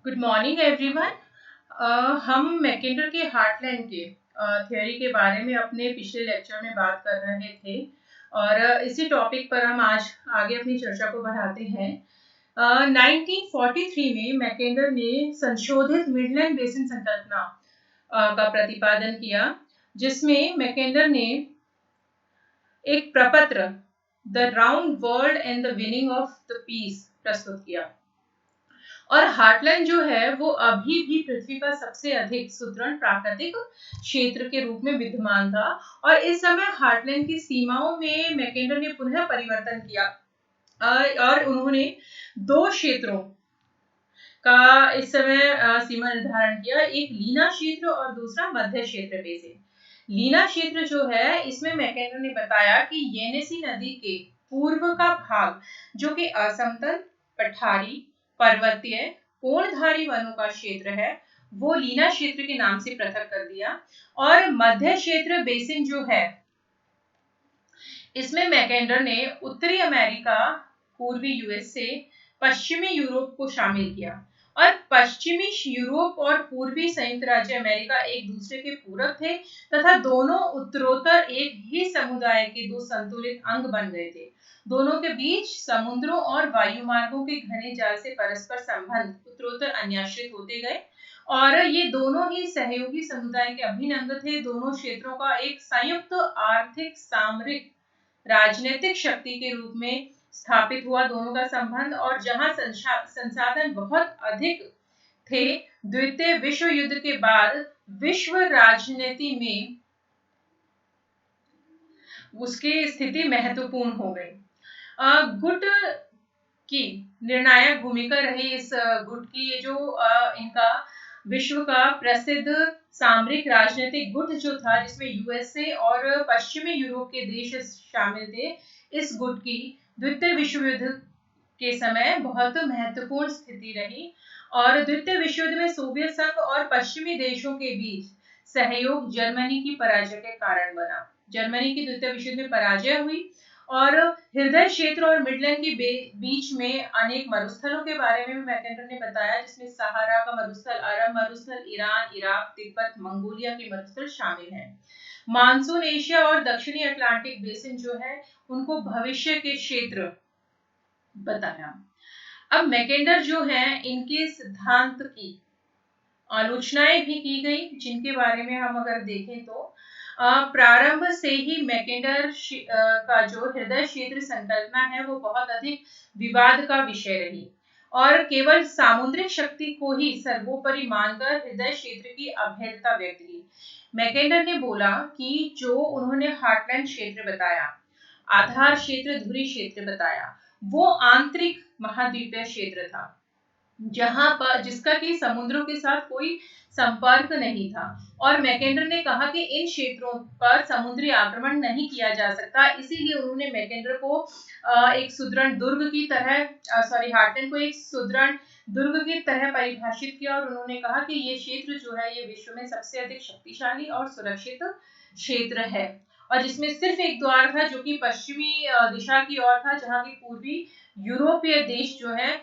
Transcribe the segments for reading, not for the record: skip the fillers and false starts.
Good morning everyone. हम मैकेंडर के heartland के थ्योरी के बारे में अपने पिछले लेक्चर में बात कर रहे थे और इसी टॉपिक पर हम आज आगे अपनी चर्चा को बढ़ाते हैं। 1943 में मैकेंडर ने संशोधित मिडलैंड बेसिन संकल्पना का प्रतिपादन किया, जिसमें मैकेंडर ने एक प्रपत्र the round world and the winning of the peace प्रस्तुत किया। और हार्टलैंड जो है वो अभी भी पृथ्वी का सबसे अधिक सुदृढ़ प्राकृतिक क्षेत्र के रूप में विद्यमान था और इस समय हार्टलैंड की सीमाओं में मैकेंडर ने पुनः परिवर्तन किया और उन्होंने दो क्षेत्रों का इस समय सीमा निर्धारण किया, एक लीना क्षेत्र और दूसरा मध्य क्षेत्र बेसिन। लीना क्षेत्र जो है इसमें मैकेंडर ने बताया कि येनेसी नदी के पूर्व का भाग जो कि असमतल, पठारी, पर्वतीय, कोणधारी वनों का क्षेत्र है वो लीना क्षेत्र के नाम से पृथक कर दिया। और मध्य क्षेत्र बेसिन जो है इसमें मैकेंडर ने उत्तरी अमेरिका, पूर्वी यूएस से पश्चिमी यूरोप को शामिल किया और पश्चिमी यूरोप और पूर्वी संयुक्त राज्य अमेरिका एक दूसरे के पूरक थे तथा दोनों उत्तरोत्तर एक ही समुदाय के दो संतुलित अंग बन गए थे। दोनों के बीच समुद्रों और वायुमार्गों के घने जाल से परस्पर संबंध उत्तरोत्तर अन्याश्रित होते गए और ये दोनों ही सहयोगी समुदाय के अभिन्न अंग थे। दोनों क्षेत्रों का एक संयुक्त आर्थिक, सामरिक, राजनीतिक शक्ति के रूप में स्थापित हुआ दोनों का संबंध। और जहां संसाधन बहुत अधिक थे, द्वितीय विश्व युद्ध के बाद विश्व राजनीति में उसकी स्थिति महत्वपूर्ण हो गई। गुट की निर्णायक भूमिका रही। इस गुट की ये जो इनका विश्व का प्रसिद्ध सामरिक राजनीतिक गुट जो था जिसमें यूएसए और पश्चिमी यूरोप के देश शामिल थे, इस गुट की द्वितीय विश्व युद्ध के समय बहुत महत्वपूर्ण स्थिति रही और द्वितीय विश्व युद्ध में सोवियत संघ और पश्चिमी देशों के बीच सहयोग जर्मनी की पराजय के कारण बना। जर्मनी की द्वितीय विश्व युद्ध में पराजय हुई और हृदय क्षेत्र और मिडलैंड के बीच में अनेक मरुस्थलों के बारे में भी मैकेंडर ने बताया, जिसमें सहारा का मरुस्थल, अरब मरुस्थल, ईरान, इराक, तिब्बत, मंगोलिया के मरुस्थल शामिल हैं। मानसून एशिया और दक्षिणी अटलांटिक बेसिन जो है उनको भविष्य के क्षेत्र बताया। अब मैकेंडर जो है इनके सिद्धांत की आलोचनाएं भी की गई, जिनके बारे में हम अगर देखें तो प्रारंभ से ही मैकेंडर का जो हृदय क्षेत्र संकल्पना है वो बहुत अधिक विवाद का विषय रही और केवल सामुद्रिक शक्ति को ही सर्वोपरि मानकर हृदय क्षेत्र की अभेद्यता व्यक्त की। मैकेंडर ने बोला कि जो उन्होंने हार्टलैंड क्षेत्र बताया, आधार क्षेत्र, धुरी क्षेत्र बताया, वो आंतरिक महाद्वीपीय क्षेत्र था जहां पर जिसका कि समुद्रों के साथ कोई संपर्क नहीं था। और मैकेंडर ने कहा कि इन क्षेत्रों पर समुद्री आक्रमण नहीं किया जा सकता, इसीलिए उन्होंने मैकेंडर को एक सुदृढ़ दुर्ग की तरह हार्टलैंड को एक सुदृढ़ दुर्ग की तरह परिभाषित किया और उन्होंने कहा कि ये क्षेत्र जो है ये विश्व में सबसे अधिक शक्तिशाली और सुरक्षित क्षेत्र है और जिसमें सिर्फ एक द्वार था जो कि पश्चिमी दिशा की ओर था, जहां की पूर्वी यूरोपीय देश जो है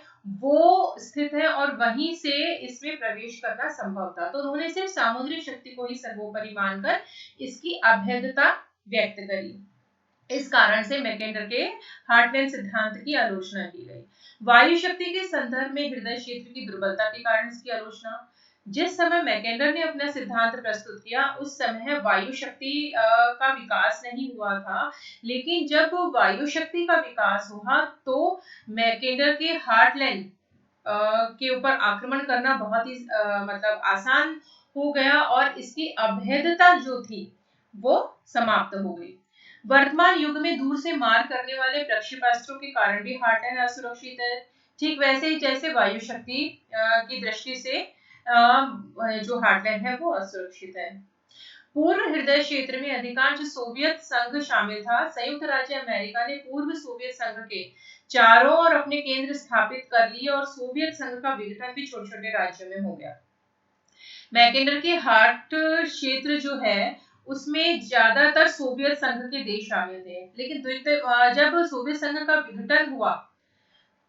वो स्थित है और वहीं से इसमें प्रवेश करना संभव था। तो उन्होंने सिर्फ सामुद्रिक शक्ति को ही सर्वोपरि मानकर इसकी अभेद्यता व्यक्त करी। इस कारण से मैकेंडर के हार्टलैंड सिद्धांत की आलोचना की गई। वायु शक्ति के संदर्भ में हृदय क्षेत्र की दुर्बलता के कारण इसकी आलोचना। जिस समय मैकेंडर ने अपना सिद्धांत प्रस्तुत किया उस समय वायु शक्ति का विकास नहीं हुआ था, लेकिन जब वायु शक्ति का विकास हुआ तो मैकेंडर के हार्टलैंड के ऊपर आक्रमण करना बहुत ही मतलब आसान हो गया और इसकी अभेद्यता जो थी वो समाप्त हो गई। वर्तमान युग में दूर से मार करने वाले प्रक्षेपास्त्रों के कारण भी हार्टलैंड असुरक्षित है, ठीक वैसे ही जैसे वायु शक्ति की दृष्टि से जो हार्टलैंड है वो असुरक्षित है। पूर्व हृदय क्षेत्र में अधिकांश सोवियत संघ शामिल था। संयुक्त राज्य अमेरिका ने पूर्व सोवियत संघ के चारों ओर अपने केंद्र स्थापित कर लिए और सोवियत संघ का विघटन भी छोटे छोटे राज्यों में हो गया। मैकेंडर के हार्ट क्षेत्र जो है उसमें ज्यादातर सोवियत संघ के देश शामिल थे, लेकिन जब सोवियत संघ का विघटन हुआ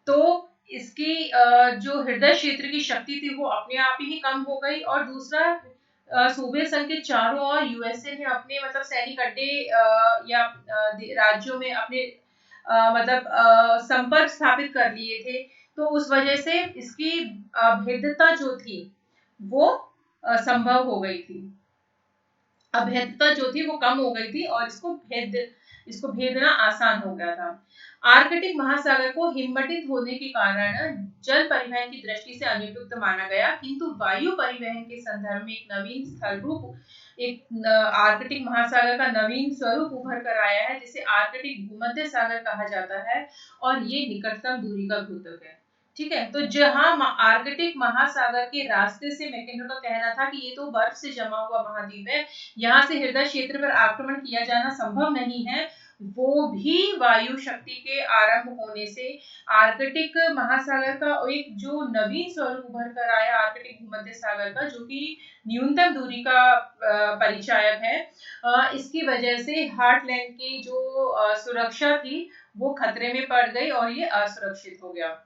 तो इसकी जो हृदय क्षेत्र की शक्ति थी वो अपने आप ही कम हो गई, और दूसरा सोवियत संघ के चारों ओर यूएसए ने अपने मतलब सैनिक अड्डे या राज्यों में अपने मतलब संपर्क स्थापित कर लिए थे। तो उस वजह से इसकी भेद्यता जो थी वो संभव हो गई थी, अभेद्यता जो थी वो कम हो गई थी, और इसको भेदना आसान हो गया था। आर्कटिक महासागर को हिमवटित होने के कारण जल परिवहन की दृष्टि से अनुपयुक्त माना गया, किंतु वायु परिवहन के संदर्भ में एक नवीन स्थल रूप, एक आर्कटिक महासागर का नवीन स्वरूप उभर कर आया है, जिसे आर्कटिक भूमध्य सागर कहा जाता है, और ये निकटतम दूरी का द्योतक है। ठीक है, तो जहां आर्कटिक महासागर के रास्ते से मैकेंडर का कहना था कि ये तो बर्फ से जमा हुआ महाद्वीप है, यहाँ से हृदय क्षेत्र पर आक्रमण किया जाना संभव नहीं है, वो भी वायु शक्ति के आरंभ होने से आर्कटिक महासागर का एक जो नवीन स्वरूप उभर कर आया आर्कटिक भूमध्य सागर का, जो कि न्यूनतम दूरी का परिचायक है, इसकी वजह से हार्टलैंड की जो सुरक्षा थी वो खतरे में पड़ गई और ये असुरक्षित हो गया।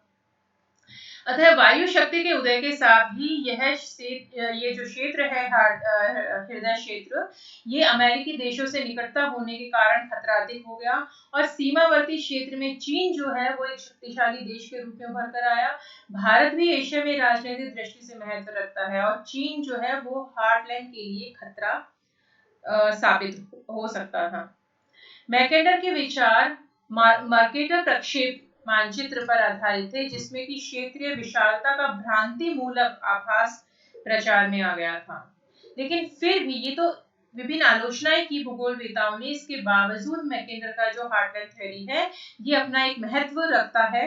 अतः वायु शक्ति के उदय के साथ ही ये जो क्षेत्र है हृदय क्षेत्र, ये अमेरिकी देशों से निकटता होने के कारण खतरा अधिक हो गया, और सीमावर्ती क्षेत्र में चीन जो है वो एक शक्तिशाली देश के रूप में उभर कर आया। भारत भी एशिया में राजनीतिक दृष्टि से महत्व रखता है, और चीन जो है वो हार्टलैंड के लिए खतरा साबित हो सकता था। मैकेंडर के विचार मार्केटर प्रक्षेप मानचित्र पर आधारित थे, जिसमें कि क्षेत्रीय विशालता का भ्रांति मूलक आभास प्रचार में आ गया था। लेकिन फिर भी ये तो विभिन्न आलोचनाएं की भूगोलवेताओं ने, इसके बावजूद मैकेंडर का जो हार्टलैंड थ्योरी है ये अपना एक महत्व रखता है।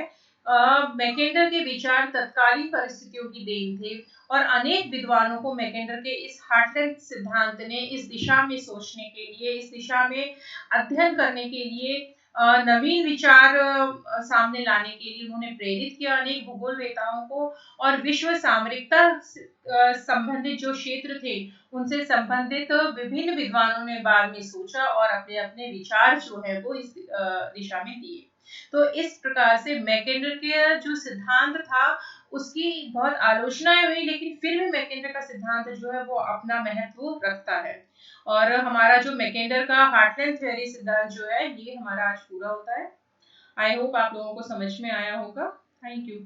मैकेंडर के विचार तत्कालीन परिस्थितियों की देन थे, और अनेक विद्वानों को मैकेंडर के इस हार्टलैंड सिद्धांत ने इस दिशा में सोचने के लिए, इस दिशा में अध्ययन करने के लिए, नवीन विचार सामने लाने के लिए उन्होंने प्रेरित किया अनेक भूगोलवेताओं को, और विश्व सामरिकता संबंधित जो क्षेत्र थे उनसे संबंधित विभिन्न विद्वानों ने बाद में सोचा और अपने अपने विचार जो है वो इस दिशा में दिए। तो इस प्रकार से मैकेंडर के जो सिद्धांत था उसकी बहुत आलोचनाएं हुई, लेकिन फिर भी मैकेंडर का सिद्धांत जो है वो अपना महत्व रखता है। और हमारा जो मैकेंडर का हार्टलैंड थ्योरी सिद्धांत जो है ये हमारा आज पूरा होता है। आई होप आप लोगों को समझ में आया होगा। Thank you.